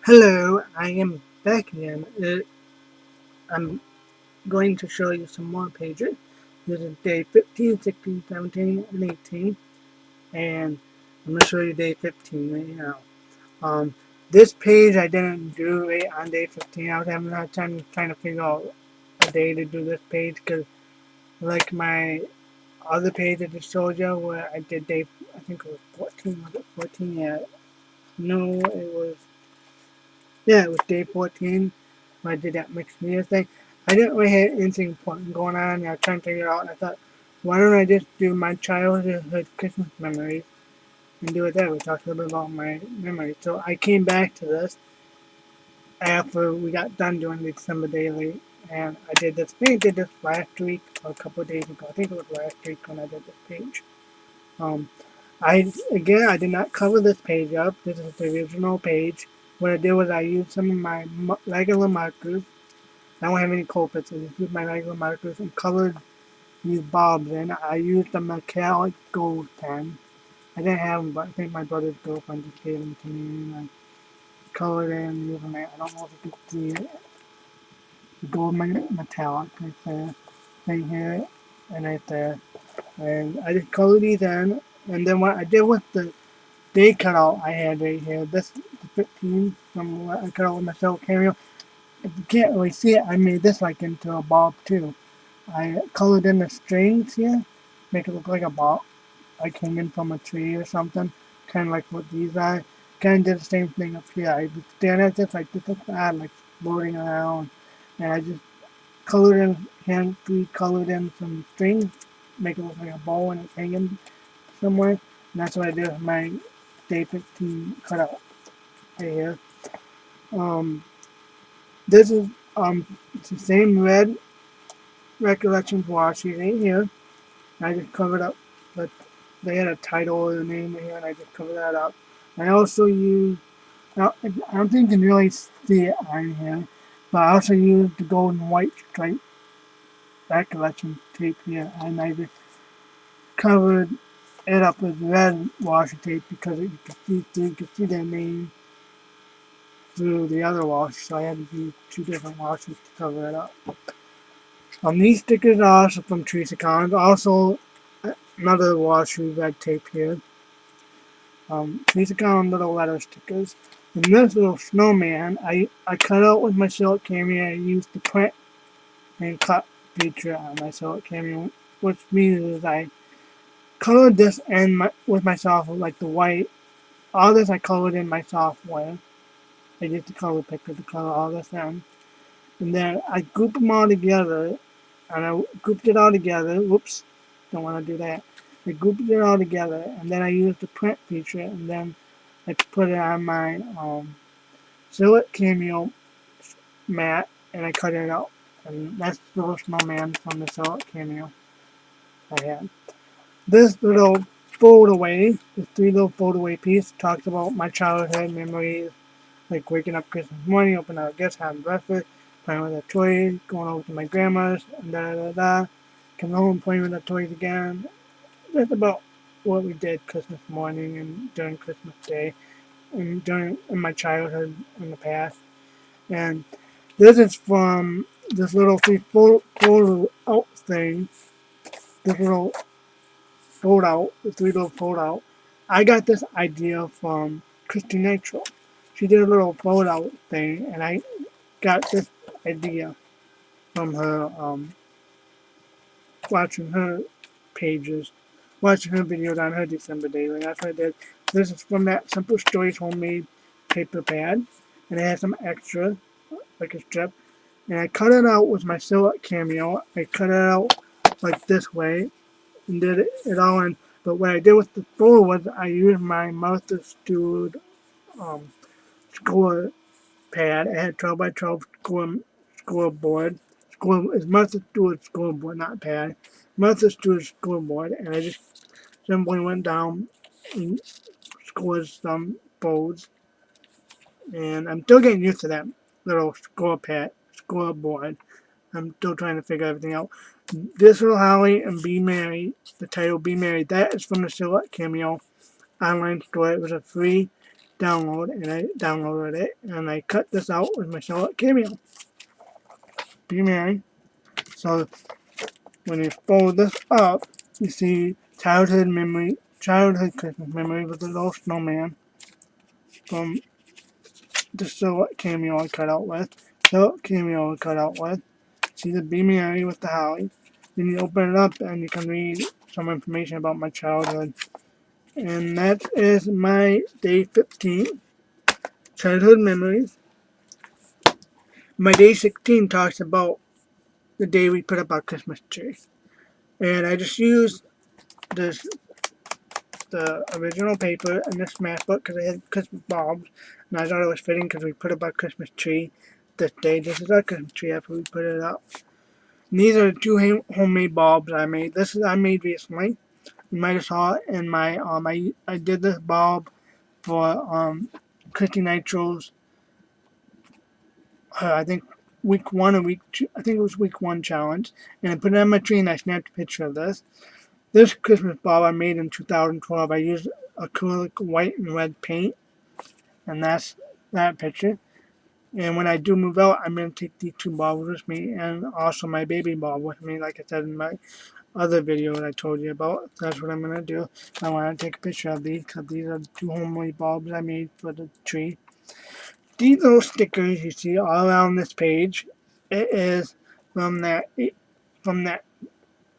Hello, I am back again. I'm going to show you some more pages. This is day 15, 16, 17, and 18. And I'm going to show you day 15 right now. Um, this page I didn't do right on day 15. I was having a hard time trying to figure out a day to do this page because, like my other page I just showed you, where I did day, I think it was 14. Was it 14? Yeah. No, it was day 14. I did that mixed media thing. I didn't really have anything important going on. I was trying to figure it out. And I thought, why don't I just do my childhood Christmas memories and do it there? We talked a little bit about my memories. So I came back to this after we got done doing the December daily, and I did this. I think I did this last week or a couple of days ago. I think it was last week when I did this page. Um, I did not cover this page up. This is the original page. What I did was I used some of my regular markers. I don't have any culprits. I just used my regular markers and colored these bobs in. I used a metallic gold pen. I didn't have them, but I think my brother's girlfriend just gave them to me. And I colored in using that. I don't know if you can see it. The gold metallic right there, right here, and right there. And I just colored these in. And then what I did with the day cutout I had right here, this the 15 from what I cut out with my cell camera. If you can't really see it, I made this like into a bob too. I colored in the strings here, make it look like a bob, like hanging from a tree or something, kind of like what these are. Kind of did the same thing up here. I was staring at this like this looks odd, like floating around, and I just colored in, hand free colored in some strings, make it look like a bow and it's hanging somewhere. And that's what I did with my day 15 cutout right here. Um, this is it's the same red Recollections washi right here. I just covered up, but they had a title or the name here, and I just covered that up. I also used, I don't think you can really see it on here, but I also used the gold and white stripe Recollection tape here, and I just covered it up with red washi tape because you could see their name through the other washi, so I had to use two different washes to cover it up. These stickers are also from Teresa Collins. Also, another washi red tape here. Teresa Collins little letter stickers. And this little snowman, I cut out with my silk camera. I used the print and cut feature on my silk camera, which means is I colored this in with myself like the white. All this I colored in my software. I used the color picker to color all this in. And then I grouped them all together, and I grouped it all together. Whoops, don't want to do that. I grouped it all together, and then I used the print feature, and then I put it on my Silhouette Cameo mat, and I cut it out. And that's the little snowman from the Silhouette Cameo I had. This little foldaway, this three little foldaway piece, talks about my childhood memories, like waking up Christmas morning, opening up gifts, having breakfast, playing with the toys, going over to my grandma's, and da da da. Coming home, playing with the toys again. That's about what we did Christmas morning and during Christmas Day, and during in my childhood in the past. And this is from this little fold out thing, this little fold out, the three little fold out. I got this idea from Christy Nitro. She did a little fold out thing, and I got this idea from her, watching her pages, watching her videos on her December daily. That's what I did. This is from that Simple Stories homemade paper pad, and it has some extra, like a strip. And I cut it out with my Silhouette Cameo. I cut it out like this way, and did it all in. But what I did with the photo was I used my Martha Stewart um, score pad. It had 12 by 12 scoreboard. It's Martha Stewart's scoreboard, not pad. Martha Stewart's scoreboard, and I just simply went down and scored some folds. And I'm still getting used to that little scoreboard. I'm still trying to figure everything out. This little Holly and Be Merry, the title Be Merry, that is from the Silhouette Cameo online store. It was a free download, and I downloaded it, and I cut this out with my Charlotte Cameo. Be merry. So when you fold this up, you see childhood Christmas memory with a little snowman from the Charlotte Cameo I cut out with. Charlotte Cameo I cut out with. See the Be Merry with the Holly. Then you open it up and you can read some information about my childhood. And that is my day 15, childhood memories. My day 16 talks about the day we put up our Christmas tree. And I just used the original paper and this matchbook because I had Christmas bulbs. And I thought it was fitting because we put up our Christmas tree this day. This is our Christmas tree after we put it up. And these are the two homemade bulbs I made. I made recently. You might have saw it in my I did this bulb for Christy Nitro's I think week 1 or week 2, I think it was week 1 challenge, and I put it on my tree and I snapped a picture of this. This Christmas bulb I made in 2012. I used acrylic white and red paint, and that's that picture. And when I do move out, I'm going to take these two bulbs with me and also my baby bulb with me, like I said in my other video that I told you about. That's what I'm going to do. I want to take a picture of these because these are the two homemade bulbs I made for the tree. These little stickers you see all around this page, it is from that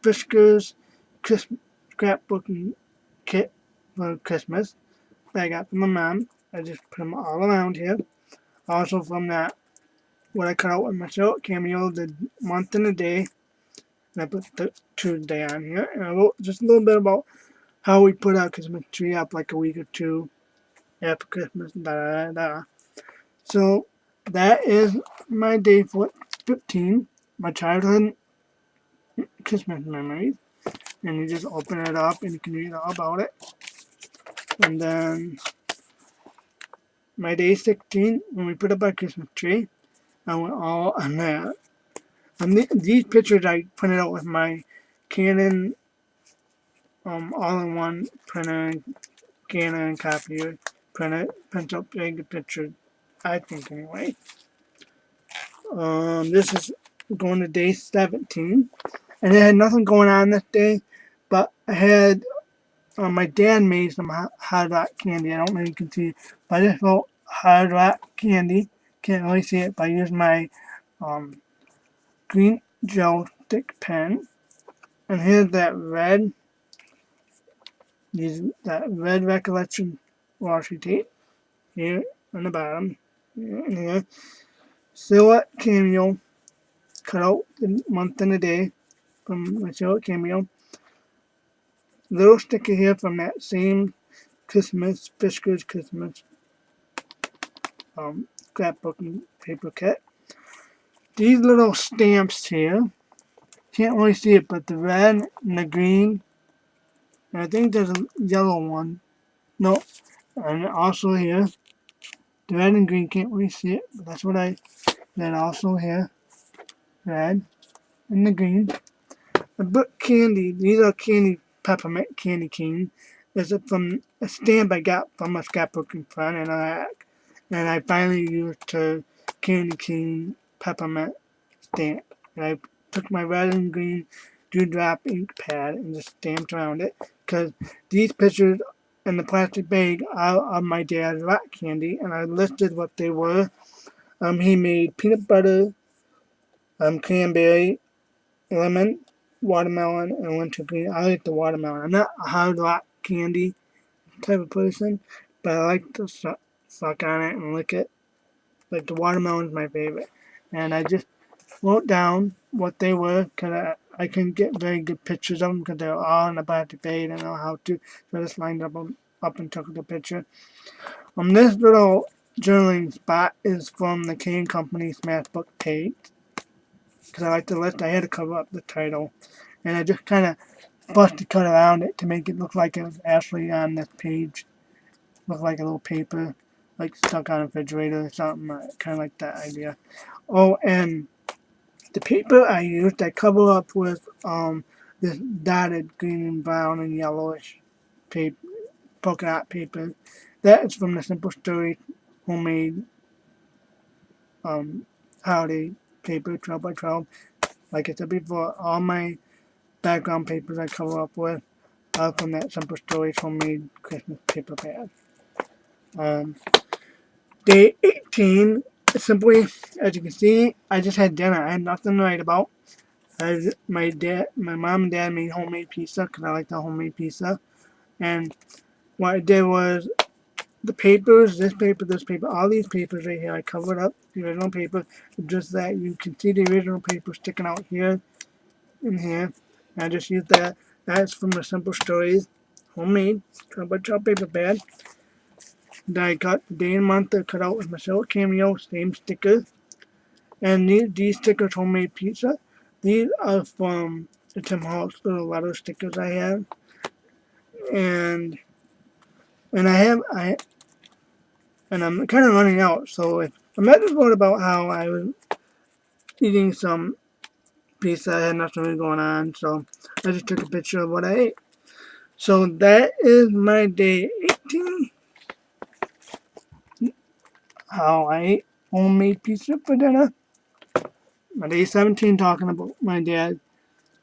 Frisch's scrapbooking kit for Christmas that I got from my mom. I just put them all around here. Also from that, what I cut out with my Charlotte Cameo, the month and the day. And I put the Tuesday on here. And I wrote just a little bit about how we put our Christmas tree up like a week or two after Christmas. So that is my day 15, my childhood Christmas memories. And you just open it up and you can read all about it. And then my day 16, when we put up our Christmas tree, I went all on that. And these pictures I printed out with my Canon all-in-one printer, Canon copier, print out big pictures, I think anyway. This is going to day 17, and it had nothing going on this day, but I had my dad made some hard rock candy. I don't know if you can see, but I just wrote hard rock candy. Can't really see it, but I used my green gel stick pen. And here's that red recollection washi tape here on the bottom. Here. Silhouette Cameo, cut out the month and the day from my Silhouette Cameo. Little sticker here from that same Christmas, Fiskars Christmas scrapbooking paper kit. These little stamps here, can't really see it, but the red and the green, and I think there's a yellow one. No, and also here, the red and green, can't really see it, but that's what I did also here. Red and the green. The book candy, these are candy peppermint candy cane. This is from a stamp I got from a scrapbooking friend, and I finally used her candy cane peppermint stamp. And I took my red and green dewdrop ink pad and just stamped around it, because these pictures in the plastic bag are of my dad's rock candy, and I listed what they were. He made peanut butter, cranberry, lemon, watermelon, and wintergreen. I like the watermelon. I'm not a hard rock candy type of person, but I like to suck on it and lick it. Like the watermelon is my favorite. And I just wrote down what they were, because I couldn't get very good pictures of them because they were all in the plastic bag. I didn't know how to, so I just lined up and took the picture. This little journaling spot is from the Kane Company Smashbook page, because I like the list. I had to cover up the title, and I just kind of busted cut around it to make it look like it was actually on this page. Look like a little paper, like stuck on a refrigerator or something. Kind of like that idea. Oh, and the paper I used, I cover up with this dotted green and brown and yellowish paper, polka dot paper, That is from the Simple Story homemade holiday paper, 12 by 12. Like I said before, all my background papers I cover up with are from that Simple Stories homemade Christmas paper pad. Day 18, simply, as you can see, I just had dinner. I had nothing to write about. My mom and dad made homemade pizza because I like the homemade pizza. And what I did was the papers, this paper, all these papers right here, I covered up the original paper, just that you can see the original paper sticking out here and here. And I just used that. That's from the Simple Stories homemade 12x12 paper pad that I got the day and month to cut out with my Silver Cameo, same sticker. And these stickers, homemade pizza, these are from the Tim Hortons little letter stickers I have. And I'm kind of running out, so I'm not just worried about how I was eating some pizza. I had nothing really going on, so I just took a picture of what I ate. So that is my day 18. How I ate homemade pizza for dinner. My day 17 talking about my dad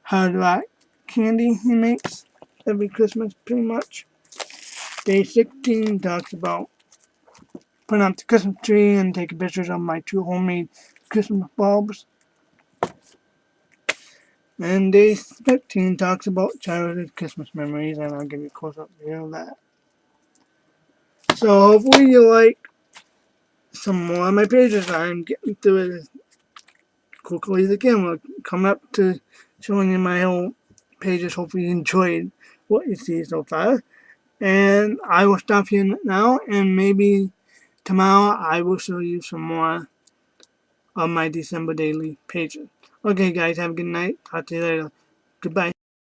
hard rock candy he makes every Christmas pretty much. Day 16 talks about putting up the Christmas tree and taking pictures of my 2 homemade Christmas bulbs. And day 15 talks about childhood Christmas memories, and I'll give you a close-up view of that. So hopefully you like some more of my pages. I'm getting through it as quickly as I can. We're coming up to showing you my whole pages. Hopefully you enjoyed what you see so far. And I will stop here now, and maybe tomorrow I will show you some more of my December daily pages. Okay guys, have a good night. Talk to you later. Goodbye.